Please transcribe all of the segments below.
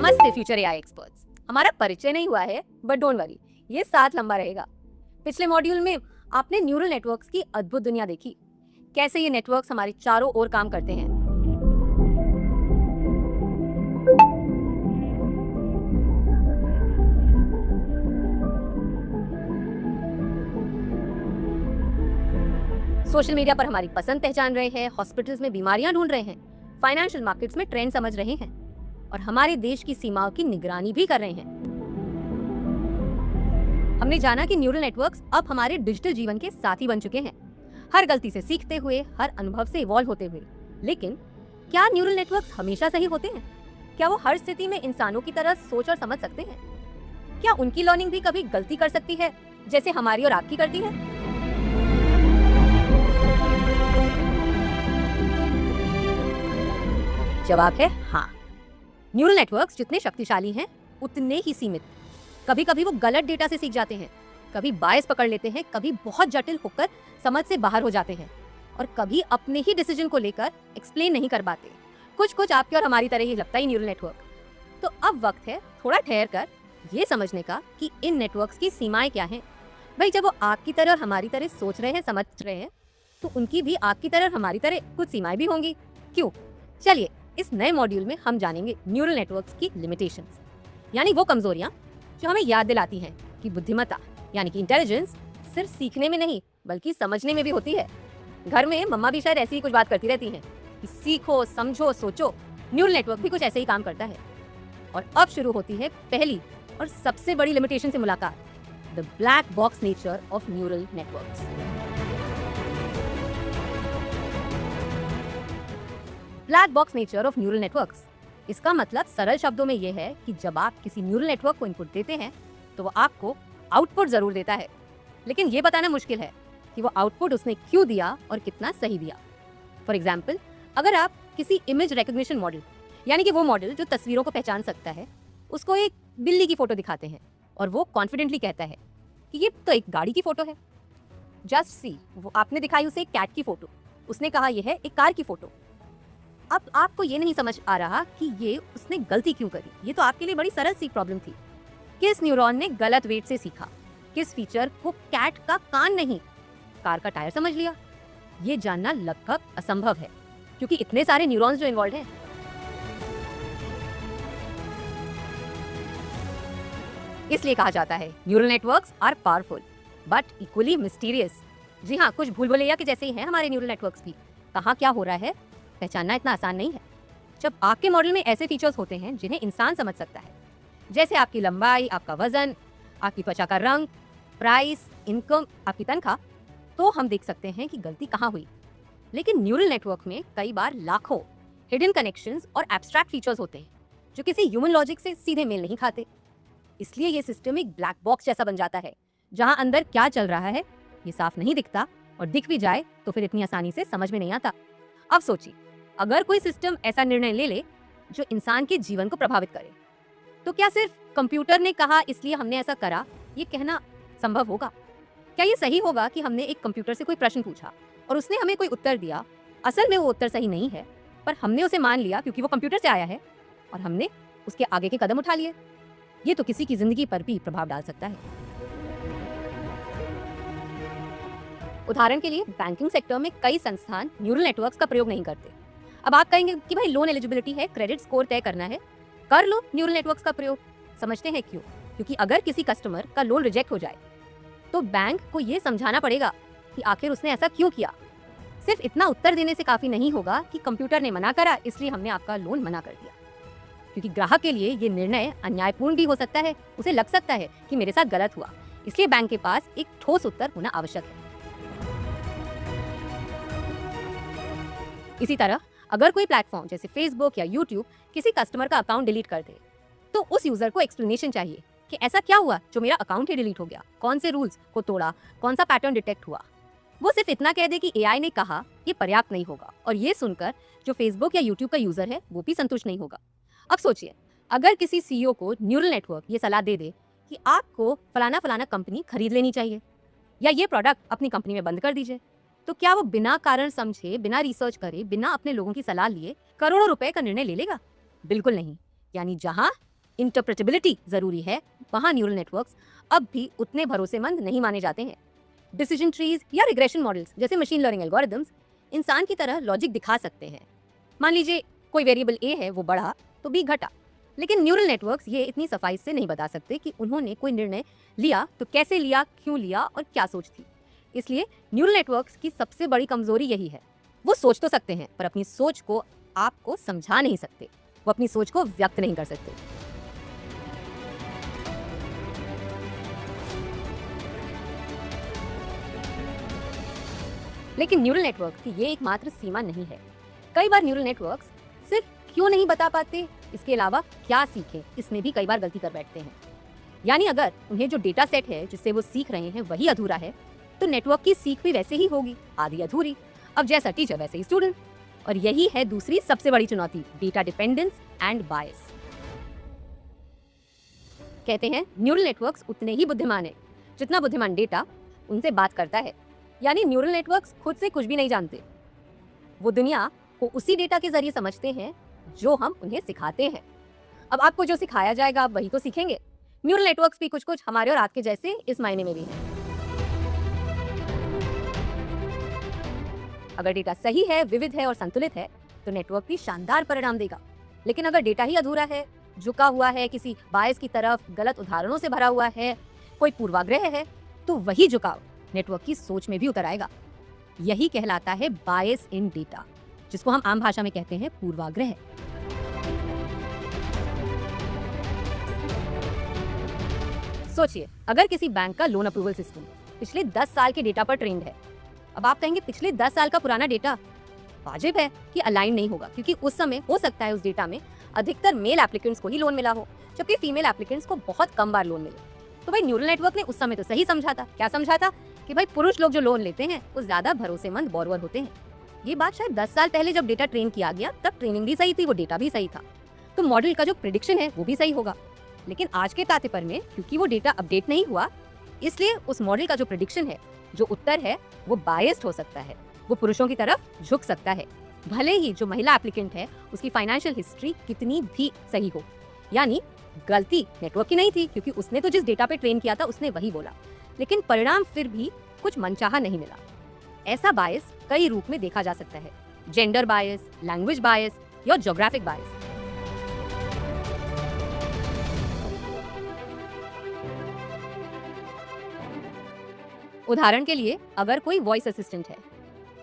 नमस्ते future AI experts. हमारा परिचय नहीं हुआ है, बट डोंट वरी, ये साथ लंबा रहेगा। पिछले मॉड्यूल में आपने न्यूरल नेटवर्क्स की अद्भुत दुनिया देखी, कैसे ये नेटवर्क्स हमारे चारों ओर काम करते हैं। सोशल मीडिया पर हमारी पसंद पहचान रहे हैं, हॉस्पिटल्स में बीमारियां ढूंढ रहे हैं, फाइनेंशियल मार्केट्स में ट्रेंड समझ रहे हैं और हमारे देश की सीमाओं की निगरानी भी कर रहे हैं। हमने जाना कि न्यूरल नेटवर्क्स अब हमारे डिजिटल जीवन के साथी बन चुके हैं, हर गलती से सीखते हुए, हर अनुभव से इवॉल्व होते हुए। लेकिन क्या न्यूरल नेटवर्क्स हमेशा सही होते हैं? क्या वो हर स्थिति में इंसानों की तरह सोच और समझ सकते हैं? क्या उनकी लर्निंग भी कभी गलती कर सकती है, जैसे हमारी और आपकी करती है? जवाब है हाँ। न्यूरल नेटवर्क्स जितने शक्तिशाली हैं, उतने ही सीमित। कभी कभी वो गलत डेटा से सीख जाते हैं, कभी बायस पकड़ लेते हैं, कभी बहुत जटिल होकर समझ से बाहर हो जाते हैं और कभी अपने ही डिसीजन को लेकर एक्सप्लेन नहीं कर पाते। कुछ आपके और हमारी तरह ही लगता है न्यूरल नेटवर्क। तो अब वक्त है थोड़ा ठहर कर ये समझने का कि इन नेटवर्क्स की सीमाएं क्या हैं। भाई, जब वो आपकी तरह और हमारी तरह सोच रहे हैं, समझ रहे हैं, तो उनकी भी आपकी तरह और हमारी तरह कुछ सीमाएं भी होंगी। क्यों? चलिए, इस नए मॉड्यूल में हम जानेंगे न्यूरल नेटवर्क्स की लिमिटेशंस, यानी वो कमजोरियां जो हमें याद दिलाती हैं कि बुद्धिमत्ता यानी कि इंटेलिजेंस सिर्फ सीखने में नहीं बल्कि समझने में भी होती है। घर में मम्मा भी शायद ऐसी ही कुछ बात करती रहती हैं कि सीखो, समझो, सोचो। न्यूरल नेटवर्क भी कुछ ऐसे ही काम करता है। और अब शुरू होती है पहली और सबसे बड़ी लिमिटेशन से मुलाकात, the black box nature of neural networks. Black box nature of neural networks, इसका मतलब सरल शब्दों में यह है कि जब आप किसी न्यूरल नेटवर्क को इनपुट देते हैं तो वो आपको आउटपुट जरूर देता है, लेकिन ये बताना मुश्किल है कि वो आउटपुट उसने क्यों दिया और कितना सही दिया। फॉर एग्जाम्पल, अगर आप किसी इमेज रिकग्निशन मॉडल, यानी कि वो मॉडल जो तस्वीरों को पहचान सकता है, उसको एक बिल्ली की फोटो दिखाते हैं और वो कॉन्फिडेंटली कहता है कि ये तो एक गाड़ी की फोटो है, जस्ट सी। वो आपने दिखाई उसे एक कैट की फोटो, उसने कहा यह है एक कार की फोटो। अब आपको ये नहीं समझ आ रहा कि ये उसने गलती क्यों करी। ये तो आपके लिए बड़ी सरल सी प्रॉब्लम थी। किस न्यूरॉन ने गलत वेट से सीखा? किस फीचर को कैट का कान नहीं कार का टायर समझ लिया? ये जानना लगभग असंभव है, क्योंकि इतने सारे न्यूरॉन्स जो इन्वॉल्व हैं। इसलिए कहा जाता है neural networks are powerful but equally mysterious. जी हाँ, कुछ भूल भुलैया के जैसे ही हैं हमारे न्यूरल नेटवर्क्स भी। कहाँ क्या हो रहा है पहचानना इतना आसान नहीं है। जब आपके मॉडल में ऐसे फीचर्स होते हैं जिन्हें इंसान समझ सकता है, जैसे आपकी लंबाई, आपका वजन, आपकी त्वचा का रंग, प्राइस, इनकम, आपकी तनख्वाह, तो हम देख सकते हैं कि गलती कहाँ हुई। लेकिन न्यूरल नेटवर्क में कई बार लाखों हिडन कनेक्शंस और एब्स्ट्रैक्ट फीचर्स होते हैं जो किसी ह्यूमन लॉजिक से सीधे मेल नहीं खाते। इसलिए ये सिस्टम एक ब्लैक बॉक्स जैसा बन जाता है, जहां अंदर क्या चल रहा है ये साफ नहीं दिखता, और दिख भी जाए तो फिर इतनी आसानी से समझ में नहीं आता। अब सोचिए, अगर कोई सिस्टम ऐसा निर्णय ले ले जो इंसान के जीवन को प्रभावित करे, तो क्या सिर्फ कंप्यूटर ने कहा इसलिए हमने ऐसा करा, ये कहना संभव होगा? क्या ये सही होगा कि हमने एक कंप्यूटर से कोई प्रश्न पूछा और उसने हमें कोई उत्तर दिया, असल में वो उत्तर सही नहीं है, पर हमने उसे मान लिया क्योंकि वो कंप्यूटर से आया है और हमने उसके आगे के कदम उठा लिए? ये तो किसी की जिंदगी पर भी प्रभाव डाल सकता है। उदाहरण के लिए, बैंकिंग सेक्टर में कई संस्थान न्यूरल नेटवर्क्स का प्रयोग नहीं करते। अब आप कहेंगे कि भाई लोन एलिजिबिलिटी है, क्रेडिट स्कोर तय करना है, कर लो न्यूरल नेटवर्क्स का प्रयोग। समझते हैं क्यों? क्योंकि अगर किसी कस्टमर का लोन रिजेक्ट हो जाए तो बैंक को ये समझाना पड़ेगा कि आखिर उसने ऐसा क्यों किया। सिर्फ इतना उत्तर देने से काफी नहीं होगा कि कंप्यूटर ने मना करा इसलिए हमने आपका लोन मना कर दिया, क्योंकि ग्राहक के लिए ये निर्णय अन्यायपूर्ण भी हो सकता है। उसे लग सकता है कि मेरे साथ गलत हुआ, इसलिए बैंक के पास एक ठोस उत्तर होना आवश्यक है। इसी तरह अगर कोई प्लेटफॉर्म जैसे फेसबुक या यूट्यूब किसी कस्टमर का अकाउंट डिलीट कर दे, तो उस यूजर को एक्सप्लेनेशन चाहिए कि ऐसा क्या हुआ जो मेरा अकाउंट ही डिलीट हो गया, कौन से रूल्स को तोड़ा, कौन सा पैटर्न डिटेक्ट हुआ। वो सिर्फ इतना कह दे कि एआई ने कहा, ये पर्याप्त नहीं होगा, और ये सुनकर जो फेसबुक या यूट्यूब का यूजर है वो भी संतुष्ट नहीं होगा। अब सोचिए, अगर किसी सीईओ को न्यूरल नेटवर्क ये सलाह दे दे कि आपको फलाना फलाना कंपनी खरीद लेनी चाहिए या ये प्रोडक्ट अपनी कंपनी में बंद कर दीजिए, तो क्या वो बिना कारण समझे, बिना रिसर्च करे, बिना अपने लोगों की सलाह लिए करोड़ों रुपए का निर्णय ले लेगा? बिल्कुल नहीं। यानी जहां इंटरप्रेटेबिलिटी जरूरी है, वहां न्यूरल नेटवर्क्स अब भी उतने भरोसेमंद नहीं माने जाते हैं। डिसीजन ट्रीज या रिग्रेशन मॉडल्स जैसे मशीन लर्निंग एल्गोरिदम्स इंसान की तरह लॉजिक दिखा सकते हैं। मान लीजिए कोई वेरिएबल ए है, वो बढ़ा तो बी घटा, लेकिन न्यूरल नेटवर्क्स ये इतनी सफाई से नहीं बता सकते कि उन्होंने कोई निर्णय लिया तो कैसे लिया, क्यों लिया और क्या सोच थी। इसलिए न्यूरल नेटवर्क्स की सबसे बड़ी कमजोरी यही है, वो सोच तो सकते हैं पर अपनी सोच को आपको समझा नहीं सकते, वो अपनी सोच को व्यक्त नहीं कर सकते। लेकिन न्यूरल नेटवर्क की ये एकमात्र सीमा नहीं है। कई बार न्यूरल नेटवर्क्स सिर्फ क्यों नहीं बता पाते, इसके अलावा क्या सीखें, इसमें भी कई बार गलती कर बैठते हैं। यानी अगर उन्हें जो डेटा सेट है जिससे वो सीख रहे हैं वही अधूरा है, तो नेटवर्क की सीख भी वैसे ही होगी, आधी अधूरी। अब जैसा टीचर वैसे ही स्टूडेंट। और यही है दूसरी सबसे बड़ी चुनौती, डेटा डिपेंडेंस एंड बायस। कहते हैं न्यूरल नेटवर्क्स उतने ही बुद्धिमान है जितना बुद्धिमान डेटा उनसे बात करता है। यानी न्यूरल नेटवर्क्स खुद से कुछ भी नहीं जानते, वो दुनिया को उसी डेटा के जरिए समझते हैं जो हम उन्हें सिखाते हैं। अब आपको जो सिखाया जाएगा आप वही तो सीखेंगे। न्यूरल नेटवर्क्स भी कुछ कुछ हमारे और आपके जैसे इस मायने में भी हैं। अगर डेटा सही है, विविध है और संतुलित है तो नेटवर्क भी शानदार परिणाम देगा। लेकिन अगर डेटा ही अधूरा है, झुका हुआ है, किसी बायस की तरफ, गलत उदाहरणों से भरा हुआ है, कोई पूर्वाग्रह है, तो वही झुकाव नेटवर्क की सोच में भी उतर आएगा। यही कहलाता है बायस इन डेटा, जिसको हम आम भाषा में कहते हैं पूर्वाग्रह। सोचिए, अगर किसी बैंक का लोन अप्रूवल सिस्टम पिछले 10 साल के डेटा पर ट्रेंड है। अब आप कहेंगे पिछले 10 साल का पुराना डेटा वाजिब है कि अलाइन नहीं होगा, क्योंकि उस समय हो सकता है उस डेटा में अधिकतर मेल एप्लीकेंट्स को ही लोन मिला हो, जबकि फीमेल एप्लीकेंट्स को बहुत कम बार लोन मिले। तो भाई न्यूरल नेटवर्क ने उस समय तो सही समझा था। क्या समझा था? कि भाई पुरुष लोग जो लोन लेते हैं वो ज्यादा भरोसेमंद बोरोवर होते हैं। ये बात शायद 10 साल पहले जब डेटा ट्रेन किया गया तब ट्रेनिंग भी सही थी, वो डेटा भी सही था, तो मॉडल का जो प्रिडिक्शन है वो भी सही होगा। लेकिन आज के तात्पर्य में क्योंकि वो डेटा अपडेट नहीं हुआ, इसलिए उस मॉडल का जो प्रिडिक्शन है, जो उत्तर है, वो बायस्ड हो सकता है, वो पुरुषों की तरफ झुक सकता है, भले ही जो महिला एप्लीकेंट है उसकी फाइनेंशियल हिस्ट्री कितनी भी सही हो। यानी गलती नेटवर्क की नहीं थी, क्योंकि उसने तो जिस डेटा पे ट्रेन किया था उसने वही बोला, लेकिन परिणाम फिर भी कुछ मनचाहा नहीं मिला। ऐसा बायस कई रूप में देखा जा सकता है, जेंडर बायस, लैंग्वेज बायस या ज्योग्राफिक बायस। उदाहरण के लिए अगर कोई वॉइस असिस्टेंट है,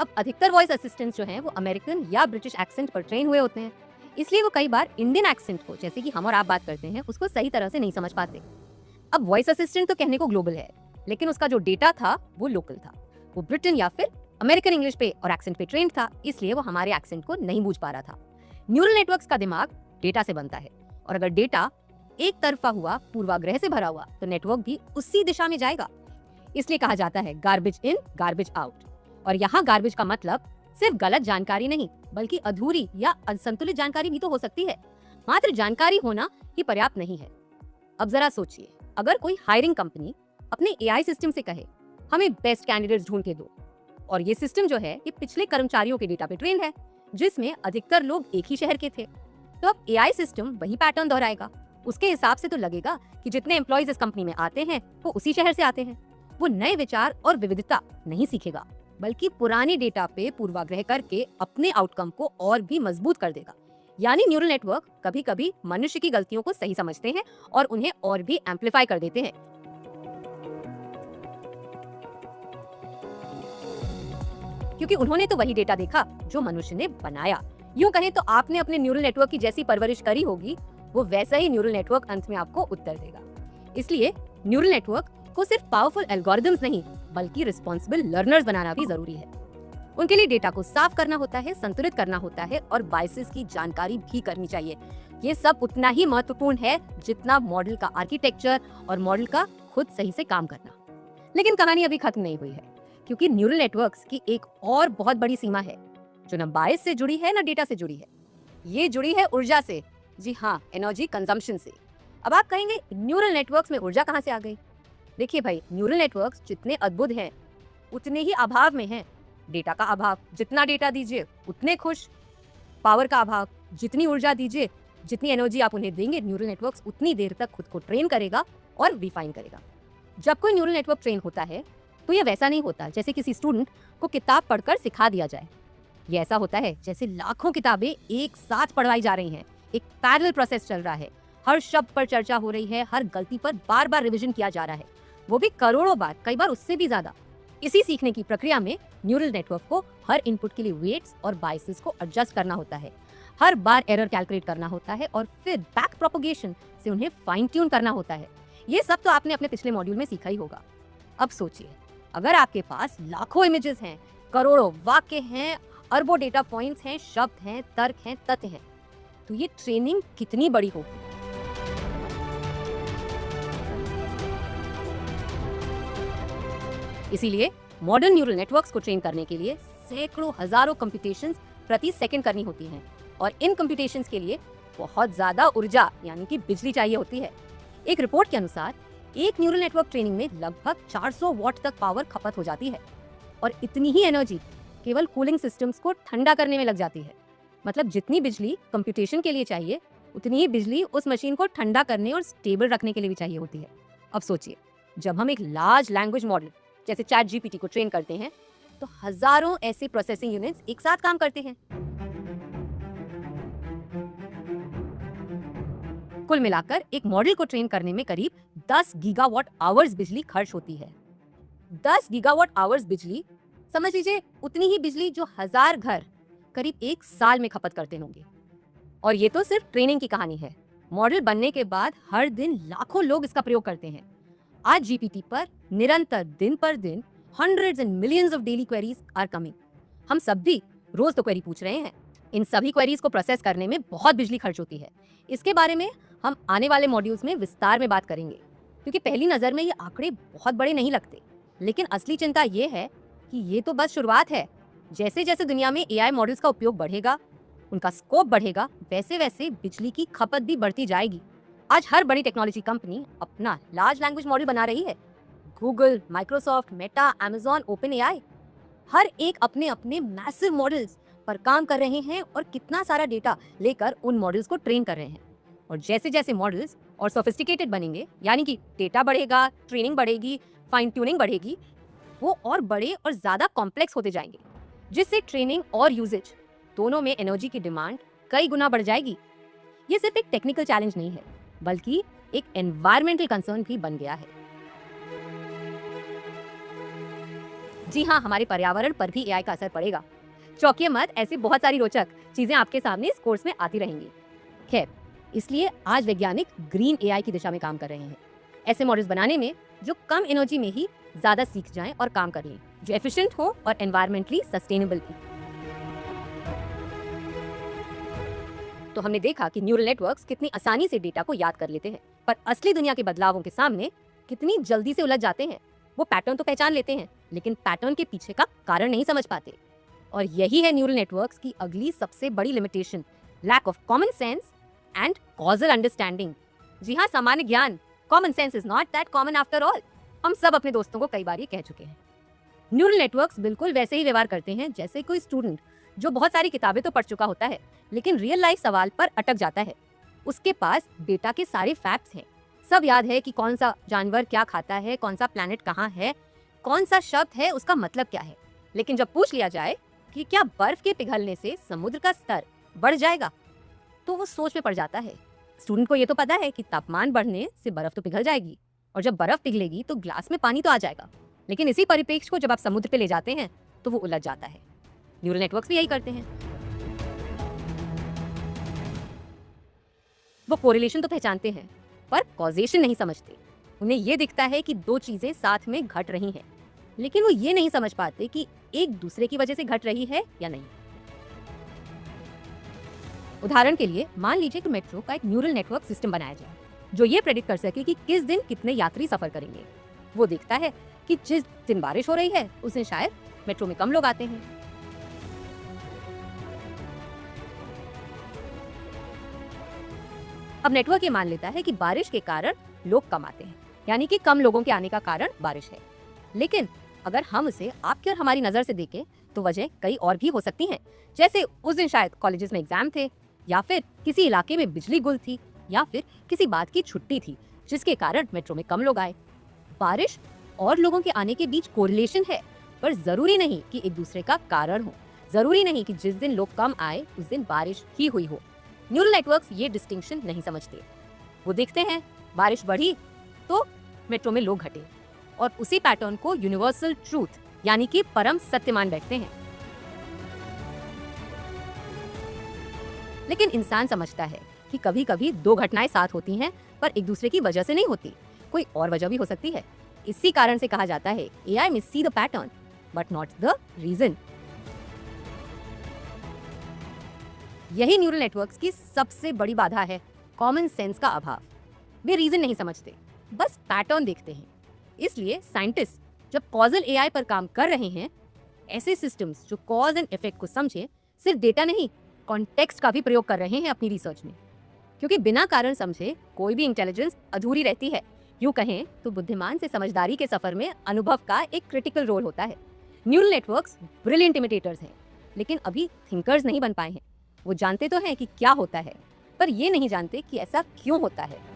अब अधिकतर वॉइस असिस्टेंट्स जो हैं वो अमेरिकन या ब्रिटिश एक्सेंट पर ट्रेन हुए होते हैं, इसलिए वो कई बार इंडियन एक्सेंट को, जैसे कि हम और आप बात करते हैं, उसको सही तरह से नहीं समझ पाते। अब वॉइस असिस्टेंट तो कहने को ग्लोबल है, लेकिन उसका जो डेटा था वो लोकल था, वो ब्रिटेन या फिर अमेरिकन इंग्लिश पे और एक्सेंट पे ट्रेंड था, इसलिए वो हमारे एक्सेंट को नहीं बूझ पा रहा था। न्यूरल नेटवर्क्स का दिमाग डेटा से बनता है, और अगर डेटा एक तरफा हुआ, पूर्वाग्रह से भरा हुआ, तो नेटवर्क भी उसी दिशा में जाएगा। इसलिए कहा जाता है गार्बेज इन गार्बेज आउट। और यहाँ गार्बेज का मतलब सिर्फ गलत जानकारी नहीं, बल्कि अधूरी या असंतुलित जानकारी भी तो हो सकती है। मात्र जानकारी होना ही पर्याप्त नहीं है। अब जरा सोचिए, अगर कोई हायरिंग कंपनी अपने एआई सिस्टम से कहे हमें बेस्ट कैंडिडेट्स ढूंढ के दो, और ये सिस्टम जो है ये पिछले कर्मचारियों के डेटा पे ट्रेंड है, जिसमें अधिकतर लोग एक ही शहर के थे, तो अब एआई सिस्टम वही पैटर्न दोहराएगा। उसके हिसाब से तो लगेगा कि जितने एम्प्लॉइज इस कंपनी में आते हैं वो उसी शहर से आते हैं। वो नए विचार और विविधता नहीं सीखेगा, बल्कि पुराने डेटा पे पूर्वाग्रह करके अपने आउटकम को और भी मजबूत कर देगा। यानी न्यूरल नेटवर्क कभी कभी मनुष्य की गलतियों को सही समझते हैं और उन्हें और भी एम्पलीफाई कर देते हैं। क्योंकि उन्होंने तो वही डेटा देखा जो मनुष्य ने बनाया। यूं कहें तो आपने अपने न्यूरल नेटवर्क की जैसी परवरिश करी होगी, वो वैसा ही न्यूरल नेटवर्क अंत में आपको उत्तर देगा। इसलिए न्यूरल नेटवर्क को सिर्फ पावरफुल एल्गोरिदम्स नहीं, बल्कि रिस्पॉन्सिबल लर्नर्स बनाना भी जरूरी है। उनके लिए डेटा को साफ करना होता है, संतुलित करना होता है और बायसेस की जानकारी भी करनी चाहिए। ये सब उतना ही महत्वपूर्ण है जितना मॉडल का आर्किटेक्चर और मॉडल का खुद सही से काम करना। लेकिन कहानी अभी खत्म नहीं हुई है, क्योंकि न्यूरल नेटवर्क्स की एक और बहुत बड़ी सीमा है, जो न बायस से जुड़ी है न डेटा से जुड़ी है। ये जुड़ी है ऊर्जा से। जी हाँ, एनर्जी कंजम्पशन से। अब आप कहेंगे न्यूरल नेटवर्क्स में ऊर्जा कहाँ से आ गई? देखिए भाई, न्यूरल नेटवर्क्स जितने अद्भुत हैं उतने ही अभाव में हैं। डेटा का अभाव, जितना डेटा दीजिए उतने खुश। पावर का अभाव, जितनी ऊर्जा दीजिए जितनी एनर्जी आप उन्हें देंगे, न्यूरल नेटवर्क्स उतनी देर तक खुद को ट्रेन करेगा और रिफाइन करेगा। जब कोई न्यूरल नेटवर्क ट्रेन होता है तो यह वैसा नहीं होता जैसे किसी स्टूडेंट को किताब पढ़कर सिखा दिया जाए। ये ऐसा होता है जैसे लाखों किताबें एक साथ पढ़वाई जा रही हैं, एक पैरेलल प्रोसेस चल रहा है, हर शब्द पर चर्चा हो रही है, हर गलती पर बार बार रिवीजन किया जा रहा है, वो भी करोड़ों बार, कई बार उससे भी ज्यादा। इसी सीखने की प्रक्रिया में न्यूरल नेटवर्क को हर इनपुट के लिए वेट्स और बायसेस को एडजस्ट करना होता है, हर बार एरर कैलकुलेट करना होता है और फिर बैक प्रोपगेशन से उन्हें फाइन ट्यून करना होता है। ये सब तो आपने अपने पिछले मॉड्यूल में सीखा ही होगा। अब सोचिए, अगर आपके पास लाखों इमेजेस हैं, करोड़ों वाक्य हैं, अरबों डेटा पॉइंट्स हैं, शब्द हैं, तर्क हैं, तथ्य हैं, तो ये ट्रेनिंग कितनी बड़ी होगी। इसीलिए मॉडर्न न्यूरल नेटवर्क्स को ट्रेन करने के लिए सैकड़ों हजारों कंप्यूटेशंस प्रति सेकंड करनी होती हैं और इन कंप्यूटेशंस के लिए बहुत ज्यादा ऊर्जा यानी कि बिजली चाहिए होती है। एक रिपोर्ट के अनुसार एक न्यूरल नेटवर्क ट्रेनिंग में लगभग 400 वॉट तक पावर खपत हो जाती है और इतनी ही एनर्जी केवल कूलिंग सिस्टम्स को ठंडा करने में लग जाती है। मतलब जितनी बिजली कंप्यूटेशन के लिए चाहिए उतनी ही बिजली उस मशीन को ठंडा करने और स्टेबल रखने के लिए भी चाहिए होती है। अब सोचिए, जब हम एक लार्ज लैंग्वेज मॉडल जैसे चैट जीपीटी को ट्रेन करते हैं तो हजारों ऐसे प्रोसेसिंग यूनिट्स एक साथ काम करते हैं। कुल मिलाकर एक मॉडल को ट्रेन करने में करीब 10 गीगावाट आवर्स बिजली खर्च होती है। 10 गीगावाट आवर्स बिजली, समझ लीजिए उतनी ही बिजली जो 1000 घर करीब एक साल में खपत करते होंगे। और ये तो सिर्फ ट्रेनिंग की कहानी है। मॉडल बनने के बाद हर दिन लाखों लोग इसका प्रयोग करते हैं। आज जीपीटी पर निरंतर दिन पर दिन hundreds and millions of daily queries are coming। हम सब भी रोज तो क्वेरी पूछ रहे हैं। इन सभी क्वेरीज को प्रोसेस करने में बहुत बिजली खर्च होती है। इसके बारे में हम आने वाले मॉड्यूल्स में विस्तार में बात करेंगे, क्योंकि पहली नजर में ये आंकड़े बहुत बड़े नहीं लगते, लेकिन असली चिंता ये है कि ये तो बस शुरुआत है। जैसे जैसे दुनिया में एआई मॉडल्स का उपयोग बढ़ेगा, उनका स्कोप बढ़ेगा, वैसे वैसे बिजली की खपत भी बढ़ती जाएगी। आज हर बड़ी टेक्नोलॉजी कंपनी अपना लार्ज लैंग्वेज मॉडल बना रही है। Google, Microsoft, Meta, Amazon, OpenAI, हर एक अपने अपने मैसिव मॉडल्स पर काम कर रहे हैं और कितना सारा डेटा लेकर उन मॉडल्स को ट्रेन कर रहे हैं। और जैसे जैसे मॉडल्स और सोफिस्टिकेटेड बनेंगे, यानी कि डेटा बढ़ेगा, ट्रेनिंग बढ़ेगी, फाइन ट्यूनिंग बढ़ेगी, वो और बड़े और ज़्यादा कॉम्प्लेक्स होते जाएंगे, जिससे ट्रेनिंग और यूजेज दोनों में एनर्जी की डिमांड कई गुना बढ़ जाएगी। ये सिर्फ एक टेक्निकल चैलेंज नहीं है, बल्कि एक एनवायरमेंटल कंसर्न भी बन गया है। जी हाँ, हमारे पर्यावरण पर भी एआई का असर पड़ेगा। चौंकिए मत, ऐसी बहुत सारी रोचक चीजें आपके सामने इस कोर्स में आती रहेंगी। खैर, इसलिए आज वैज्ञानिक ग्रीन एआई की दिशा में काम कर रहे हैं, ऐसे मॉडल्स बनाने में जो कम एनर्जी में ही ज्यादा सीख जाएं और काम कर लें, जो एफिशिएंट हो और एनवायरमेंटली सस्टेनेबल भी। तो हमने देखा कि न्यूरल नेटवर्क्स कितनी आसानी से डेटा को याद कर लेते हैं, पर असली दुनिया के बदलावों के सामने कितनी जल्दी से उलझ जाते हैं। वो पैटर्न तो पहचान लेते हैं, लेकिन पैटर्न के पीछे का कारण नहीं समझ पाते। और यही है न्यूरल नेटवर्क्स की अगली सबसे बड़ी limitation, lack of common sense and causal understanding. जी हाँ, सामान्य ज्ञान, common sense is not that common after all. हम सब अपने दोस्तों को कई बार ये कह चुके हैं। न्यूरल नेटवर्क्स बिल्कुल वैसे ही व्यवहार करते हैं जैसे कोई स्टूडेंट जो बहुत सारी किताबें तो पढ़ चुका होता है, लेकिन रियल लाइफ सवाल पर अटक जाता है। उसके पास डेटा के सारे फैक्ट्स हैं, सब याद है कि कौन सा जानवर क्या खाता है, कौन सा प्लैनेट कहाँ है, कौन सा शब्द है, उसका मतलब क्या है। लेकिन जब पूछ लिया जाए कि क्या बर्फ के पिघलने से समुद्र का स्तर बढ़ जाएगा, तो वो सोच में पड़ जाता है। स्टूडेंट को ये तो पता है कि तापमान बढ़ने से बर्फ तो पिघल जाएगी, और जब बर्फ पिघलेगी तो ग्लास में पानी तो आ जाएगा। लेकिन इसी परिप्रेक्ष्य को जब आप समुद्र पे ले जाते हैं तो वो उलझ जाता है। न्यूरल नेटवर्क्स भी यही करते हैं। वो कोरिलेशन तो पहचानते हैं, पर कॉजेशन नहीं समझते। उन्हें ये दिखता है कि दो चीजें साथ में घट रही हैं, लेकिन वो ये नहीं समझ पाते कि एक दूसरे की वजह से घट रही है या नहीं। उदाहरण के लिए मान लीजिए कि मेट्रो का एक न्यूरल नेटवर्क सिस्टम बनाया जाए जो ये प्रेडिक्ट कर सके कि किस दिन कितने यात्री सफर करेंगे। वो देखता है कि जिस दिन बारिश हो रही है उस दिन शायद मेट्रो में कम लोग आते हैं। अब नेटवर्क ये मान लेता है कि बारिश के कारण लोग कम आते हैं, यानी कि कम लोगों के आने का कारण बारिश है। लेकिन अगर हम उसे आपकी और हमारी नजर से देखें तो वजह कई और भी हो सकती हैं। जैसे उस दिन शायद कॉलेजेस में एग्जाम थे, या फिर किसी इलाके में बिजली गुल थी, या फिर किसी बात की छुट्टी थी जिसके कारण मेट्रो में कम लोग आए। बारिश और लोगों के आने के बीच कोरिलेशन है, पर जरूरी नहीं कि एक दूसरे का कारण हो। जरूरी नहीं कि जिस दिन लोग कम आए उस दिन बारिश ही हुई हो। न्यूरल नेटवर्क्स ये डिस्टिंक्शन नहीं समझते। वो देखते हैं बारिश बढ़ी तो मेट्रो में लोग घटे, और उसी पैटर्न को यूनिवर्सल ट्रूथ यानी कि परम सत्य मान बैठते हैं। लेकिन इंसान समझता है कि कभी कभी दो घटनाएं साथ होती हैं, पर एक दूसरे की वजह से नहीं होती, कोई और वजह भी हो सकती है। इसी कारण से कहा जाता है AI may see the pattern but not the reason। यही न्यूरल नेटवर्क्स की सबसे बड़ी बाधा है, कॉमन सेंस का अभाव। वे रीजन नहीं समझते, बस पैटर्न देखते हैं। इसलिए साइंटिस्ट जब कॉजल AI पर काम कर रहे हैं, ऐसे सिस्टम्स जो कॉज एंड इफेक्ट को समझे, सिर्फ डेटा नहीं कॉन्टेक्स्ट का भी प्रयोग कर रहे हैं अपनी रिसर्च में। क्योंकि बिना कारण समझे कोई भी इंटेलिजेंस अधूरी रहती है। यूं कहें तो बुद्धिमान से समझदारी के सफर में अनुभव का एक क्रिटिकल रोल होता है। न्यूरल नेटवर्क्स ब्रिलियंट इमिटेटर्स हैं, लेकिन अभी थिंकर्स नहीं बन पाए हैं। वो जानते तो हैं कि क्या होता है, पर ये नहीं जानते कि ऐसा क्यों होता है।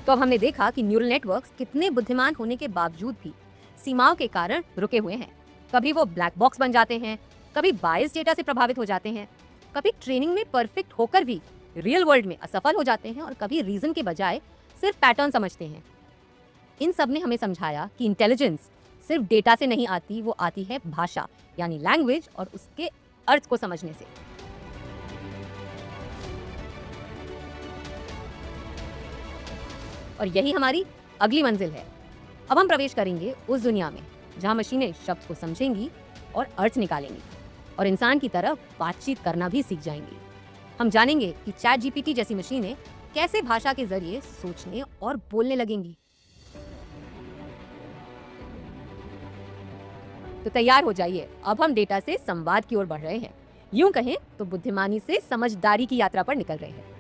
तो अब हमने देखा कि न्यूरल नेटवर्क्स कितने बुद्धिमान होने के बावजूद भी सीमाओं के कारण रुके हुए हैं। कभी वो ब्लैक बॉक्स बन जाते हैं, कभी बायस डेटा से प्रभावित हो जाते हैं, कभी ट्रेनिंग में परफेक्ट होकर भी रियल वर्ल्ड में असफल हो जाते हैं, और कभी रीजन के बजाय सिर्फ पैटर्न समझते हैं। इन सब ने हमें समझाया कि इंटेलिजेंस सिर्फ डेटा से नहीं आती, वो आती है भाषा यानी लैंग्वेज और उसके अर्थ को समझने से। और यही हमारी अगली मंजिल है। अब हम प्रवेश करेंगे उस दुनिया में जहां मशीनें शब्द को समझेंगी और अर्थ निकालेंगी, और इंसान की तरह बातचीत करना भी सीख जाएंगी। हम जानेंगे कि चैट GPT जैसी मशीनें कैसे भाषा के जरिए सोचने और बोलने लगेंगी। तो तैयार हो जाइए, अब हम डेटा से संवाद की ओर बढ़ रहे हैं। यूं कहें तो बुद्धिमानी से समझदारी की यात्रा पर निकल रहे हैं।